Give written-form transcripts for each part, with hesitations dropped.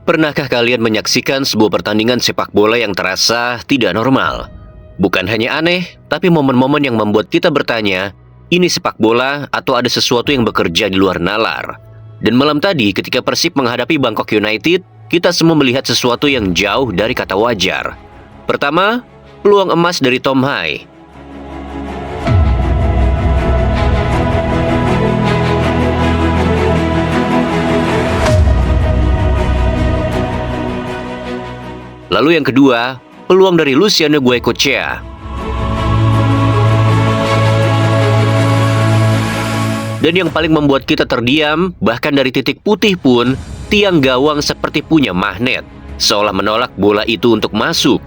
Pernahkah kalian menyaksikan sebuah pertandingan sepak bola yang terasa tidak normal? Bukan hanya aneh, tapi momen-momen yang membuat kita bertanya, ini sepak bola atau ada sesuatu yang bekerja di luar nalar? Dan malam tadi ketika Persib menghadapi Bangkok United, kita semua melihat sesuatu yang jauh dari kata wajar. Pertama, peluang emas dari Tom Hai. Lalu yang kedua, peluang dari Luciano Goicoechea. Dan yang paling membuat kita terdiam, bahkan dari titik putih pun, tiang gawang seperti punya magnet, seolah menolak bola itu untuk masuk.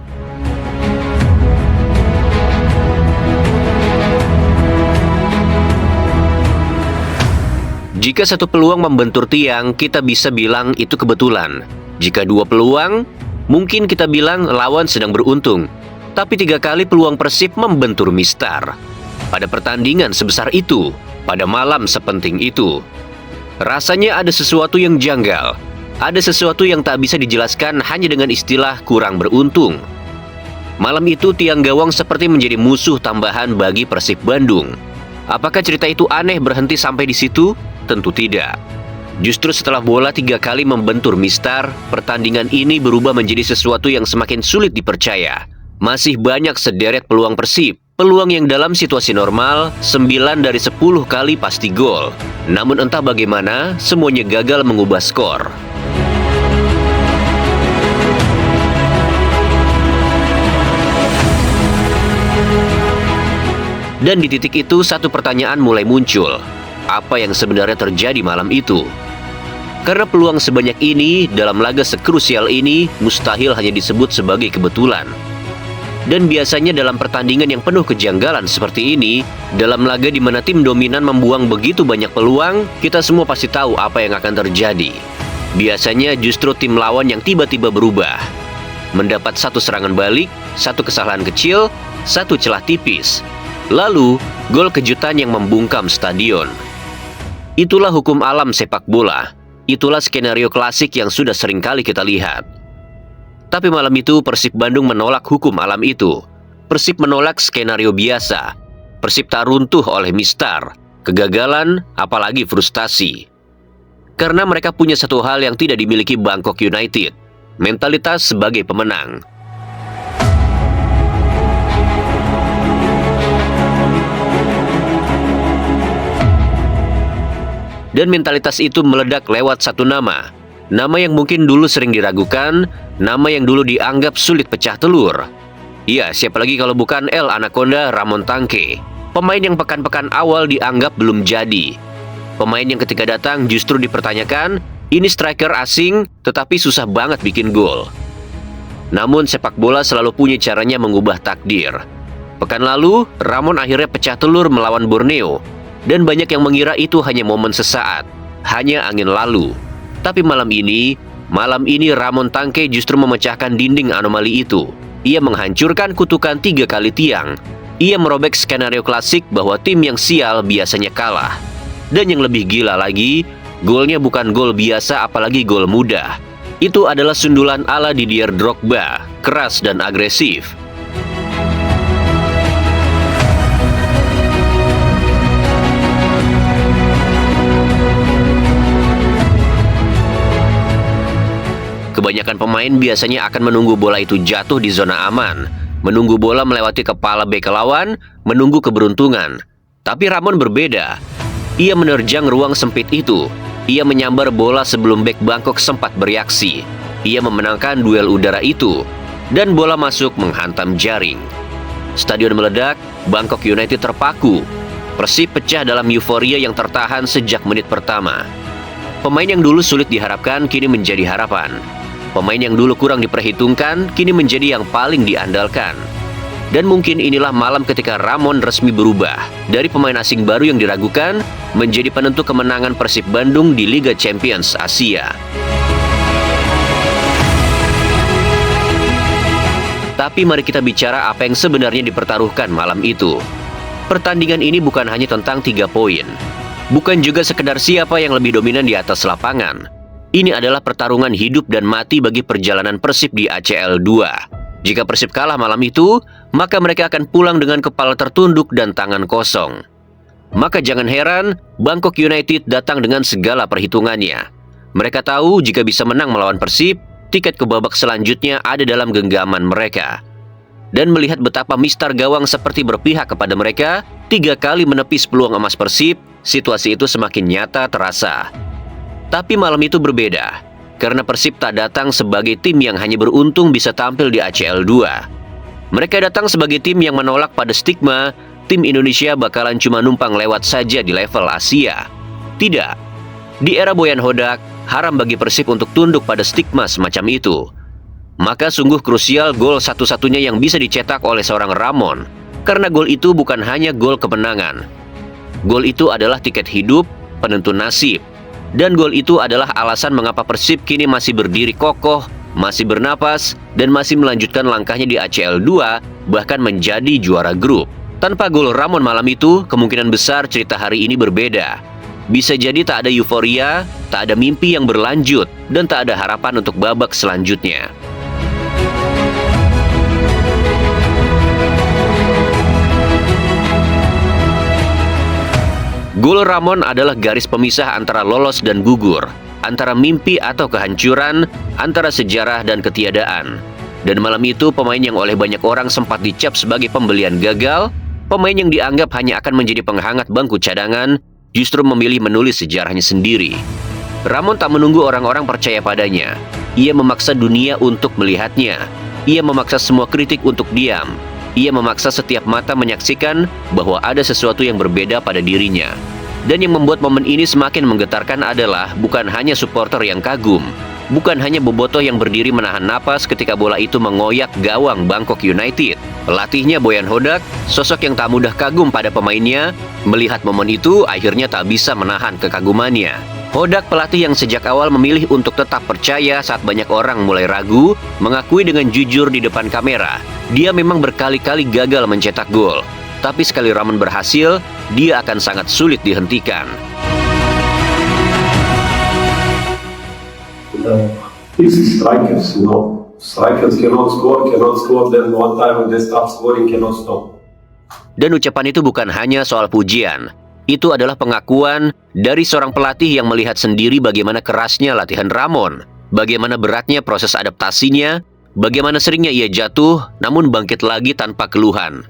Jika satu peluang membentur tiang, kita bisa bilang itu kebetulan. Jika dua peluang, mungkin kita bilang lawan sedang beruntung. Tapi 3 kali peluang Persib membentur mistar. Pada pertandingan sebesar itu, pada malam sepenting itu. Rasanya ada sesuatu yang janggal. Ada sesuatu yang tak bisa dijelaskan hanya dengan istilah kurang beruntung. Malam itu tiang gawang seperti menjadi musuh tambahan bagi Persib Bandung. Apakah cerita itu aneh berhenti sampai di situ? Tentu tidak. Justru setelah bola 3 kali membentur mistar, pertandingan ini berubah menjadi sesuatu yang semakin sulit dipercaya. Masih banyak sederet peluang Persib. Peluang yang dalam situasi normal, 9 dari 10 kali pasti gol. Namun entah bagaimana, semuanya gagal mengubah skor. Dan di titik itu, satu pertanyaan mulai muncul. Apa yang sebenarnya terjadi malam itu? Karena peluang sebanyak ini dalam laga sekrusial ini mustahil hanya disebut sebagai kebetulan. Dan biasanya dalam pertandingan yang penuh kejanggalan seperti ini, dalam laga di mana tim dominan membuang begitu banyak peluang, kita semua pasti tahu apa yang akan terjadi. Biasanya justru tim lawan yang tiba-tiba berubah. Mendapat satu serangan balik, satu kesalahan kecil, satu celah tipis. Lalu, gol kejutan yang membungkam stadion. Itulah hukum alam sepak bola. Itulah skenario klasik yang sudah sering kali kita lihat. Tapi malam itu Persib Bandung menolak hukum alam itu. Persib menolak skenario biasa. Persib tak runtuh oleh mistar, kegagalan, apalagi frustasi. Karena mereka punya satu hal yang tidak dimiliki Bangkok United, mentalitas sebagai pemenang. Dan mentalitas itu meledak lewat satu nama. Nama yang mungkin dulu sering diragukan, nama yang dulu dianggap sulit pecah telur. Ya, siapa lagi kalau bukan El Anaconda Ramon Tanque. Pemain yang pekan-pekan awal dianggap belum jadi. Pemain yang ketika datang justru dipertanyakan, ini striker asing tetapi susah banget bikin gol. Namun sepak bola selalu punya caranya mengubah takdir. Pekan lalu, Ramon akhirnya pecah telur melawan Borneo. Dan banyak yang mengira itu hanya momen sesaat, hanya angin lalu. Tapi malam ini Ramon Tanque justru memecahkan dinding anomali itu. Ia menghancurkan kutukan 3 kali tiang. Ia merobek skenario klasik bahwa tim yang sial biasanya kalah. Dan yang lebih gila lagi, golnya bukan gol biasa apalagi gol mudah. Itu adalah sundulan ala Didier Drogba, keras dan agresif. Kebanyakan pemain biasanya akan menunggu bola itu jatuh di zona aman, menunggu bola melewati kepala bek lawan, menunggu keberuntungan. Tapi Ramon berbeda. Ia menerjang ruang sempit itu. Ia menyambar bola sebelum bek Bangkok sempat bereaksi. Ia memenangkan duel udara itu. Dan bola masuk menghantam jaring. Stadion meledak, Bangkok United terpaku. Persib pecah dalam euforia yang tertahan sejak menit pertama. Pemain yang dulu sulit diharapkan kini menjadi harapan. Pemain yang dulu kurang diperhitungkan kini menjadi yang paling diandalkan. Dan mungkin inilah malam ketika Ramon resmi berubah dari pemain asing baru yang diragukan menjadi penentu kemenangan Persib Bandung di Liga Champions Asia. Tapi mari kita bicara apa yang sebenarnya dipertaruhkan malam itu. Pertandingan ini bukan hanya tentang 3 poin. Bukan juga sekedar siapa yang lebih dominan di atas lapangan. Ini adalah pertarungan hidup dan mati bagi perjalanan Persib di ACL 2. Jika Persib kalah malam itu, maka mereka akan pulang dengan kepala tertunduk dan tangan kosong. Maka jangan heran, Bangkok United datang dengan segala perhitungannya. Mereka tahu jika bisa menang melawan Persib, tiket ke babak selanjutnya ada dalam genggaman mereka. Dan melihat betapa mistar gawang seperti berpihak kepada mereka, 3 kali menepis peluang emas Persib, situasi itu semakin nyata terasa. Tapi malam itu berbeda, karena Persib tak datang sebagai tim yang hanya beruntung bisa tampil di ACL 2. Mereka datang sebagai tim yang menolak pada stigma tim Indonesia bakalan cuma numpang lewat saja di level Asia. Tidak. Di era Boyan Hodak, haram bagi Persib untuk tunduk pada stigma semacam itu. Maka sungguh krusial gol satu-satunya yang bisa dicetak oleh seorang Ramon, karena gol itu bukan hanya gol kemenangan. Gol itu adalah tiket hidup, penentu nasib. Dan gol itu adalah alasan mengapa Persib kini masih berdiri kokoh, masih bernapas, dan masih melanjutkan langkahnya di ACL 2, bahkan menjadi juara grup. Tanpa gol Ramon malam itu, kemungkinan besar cerita hari ini berbeda. Bisa jadi tak ada euforia, tak ada mimpi yang berlanjut, dan tak ada harapan untuk babak selanjutnya. Gol Ramon adalah garis pemisah antara lolos dan gugur, antara mimpi atau kehancuran, antara sejarah dan ketiadaan. Dan malam itu pemain yang oleh banyak orang sempat dicap sebagai pembelian gagal, pemain yang dianggap hanya akan menjadi penghangat bangku cadangan, justru memilih menulis sejarahnya sendiri. Ramon tak menunggu orang-orang percaya padanya. Ia memaksa dunia untuk melihatnya. Ia memaksa semua kritik untuk diam. Ia memaksa setiap mata menyaksikan bahwa ada sesuatu yang berbeda pada dirinya. Dan yang membuat momen ini semakin menggetarkan adalah bukan hanya supporter yang kagum, bukan hanya bobotoh yang berdiri menahan napas ketika bola itu mengoyak gawang Bangkok United. Pelatihnya Boyan Hodak, sosok yang tak mudah kagum pada pemainnya, melihat momen itu akhirnya tak bisa menahan kekagumannya. Hodak pelatih yang sejak awal memilih untuk tetap percaya saat banyak orang mulai ragu, mengakui dengan jujur di depan kamera. Dia memang berkali-kali gagal mencetak gol. Tapi sekali Ramon berhasil, dia akan sangat sulit dihentikan. These strikers, strikers cannot score, then one time when they start scoring cannot stop. Dan ucapan itu bukan hanya soal pujian. Itu adalah pengakuan dari seorang pelatih yang melihat sendiri bagaimana kerasnya latihan Ramon, bagaimana beratnya proses adaptasinya, bagaimana seringnya ia jatuh, namun bangkit lagi tanpa keluhan.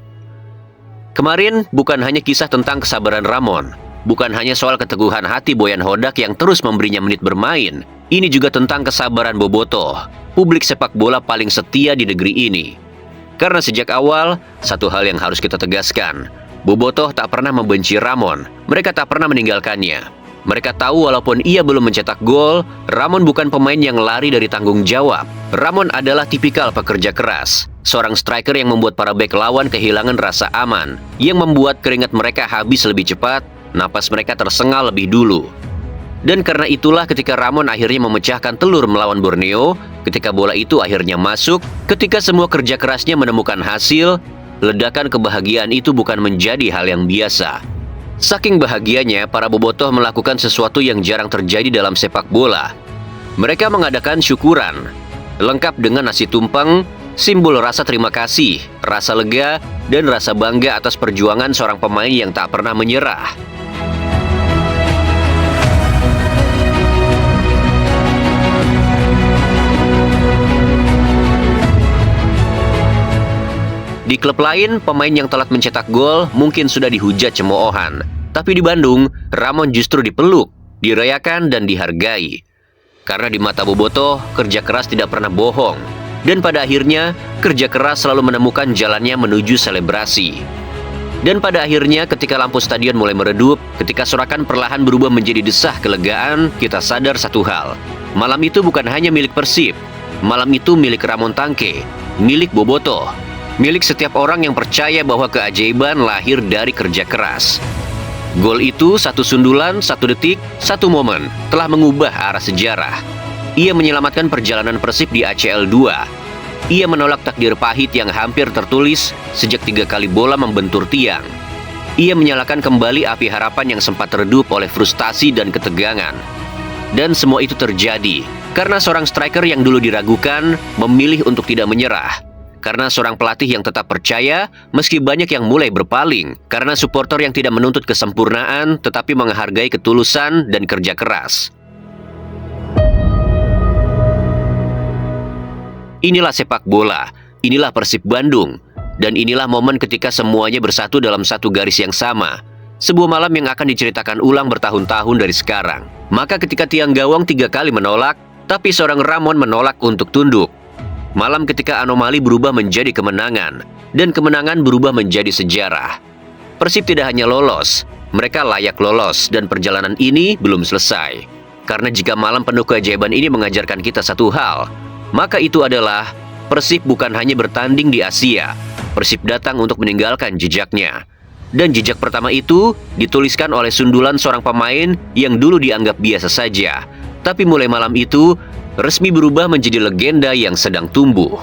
Kemarin bukan hanya kisah tentang kesabaran Ramon, bukan hanya soal keteguhan hati Boyan Hodak yang terus memberinya menit bermain. Ini juga tentang kesabaran bobotoh, publik sepak bola paling setia di negeri ini. Karena sejak awal, satu hal yang harus kita tegaskan, bobotoh tak pernah membenci Ramon, mereka tak pernah meninggalkannya. Mereka tahu walaupun ia belum mencetak gol, Ramon bukan pemain yang lari dari tanggung jawab. Ramon adalah tipikal pekerja keras, seorang striker yang membuat para bek lawan kehilangan rasa aman, yang membuat keringat mereka habis lebih cepat, napas mereka tersengal lebih dulu. Dan karena itulah ketika Ramon akhirnya memecahkan telur melawan Borneo, ketika bola itu akhirnya masuk, ketika semua kerja kerasnya menemukan hasil, ledakan kebahagiaan itu bukan menjadi hal yang biasa. Saking bahagianya, para bobotoh melakukan sesuatu yang jarang terjadi dalam sepak bola. Mereka mengadakan syukuran, lengkap dengan nasi tumpeng, simbol rasa terima kasih, rasa lega, dan rasa bangga atas perjuangan seorang pemain yang tak pernah menyerah. Di klub lain, pemain yang telat mencetak gol mungkin sudah dihujat cemoohan. Tapi di Bandung, Ramon justru dipeluk, dirayakan, dan dihargai. Karena di mata bobotoh, kerja keras tidak pernah bohong. Dan pada akhirnya, kerja keras selalu menemukan jalannya menuju selebrasi. Dan pada akhirnya, ketika lampu stadion mulai meredup, ketika sorakan perlahan berubah menjadi desah kelegaan, kita sadar satu hal. Malam itu bukan hanya milik Persib. Malam itu milik Ramon Tangke, milik bobotoh. Milik setiap orang yang percaya bahwa keajaiban lahir dari kerja keras. Gol itu satu sundulan, satu detik, satu momen telah mengubah arah sejarah. Ia menyelamatkan perjalanan Persib di ACL 2. Ia menolak takdir pahit yang hampir tertulis sejak 3 kali bola membentur tiang. Ia menyalakan kembali api harapan yang sempat redup oleh frustasi dan ketegangan. Dan semua itu terjadi karena seorang striker yang dulu diragukan memilih untuk tidak menyerah. Karena seorang pelatih yang tetap percaya meski banyak yang mulai berpaling. Karena supporter yang tidak menuntut kesempurnaan tetapi menghargai ketulusan dan kerja keras. Inilah sepak bola, inilah Persib Bandung. Dan inilah momen ketika semuanya bersatu dalam satu garis yang sama. Sebuah malam yang akan diceritakan ulang bertahun-tahun dari sekarang. Maka ketika tiang gawang 3 kali menolak, tapi seorang Ramon menolak untuk tunduk. Malam ketika anomali berubah menjadi kemenangan, dan kemenangan berubah menjadi sejarah. Persib tidak hanya lolos, mereka layak lolos, dan perjalanan ini belum selesai. Karena jika malam penuh keajaiban ini mengajarkan kita satu hal, maka itu adalah Persib bukan hanya bertanding di Asia, Persib datang untuk meninggalkan jejaknya. Dan jejak pertama itu dituliskan oleh sundulan seorang pemain yang dulu dianggap biasa saja. Tapi mulai malam itu, resmi berubah menjadi legenda yang sedang tumbuh.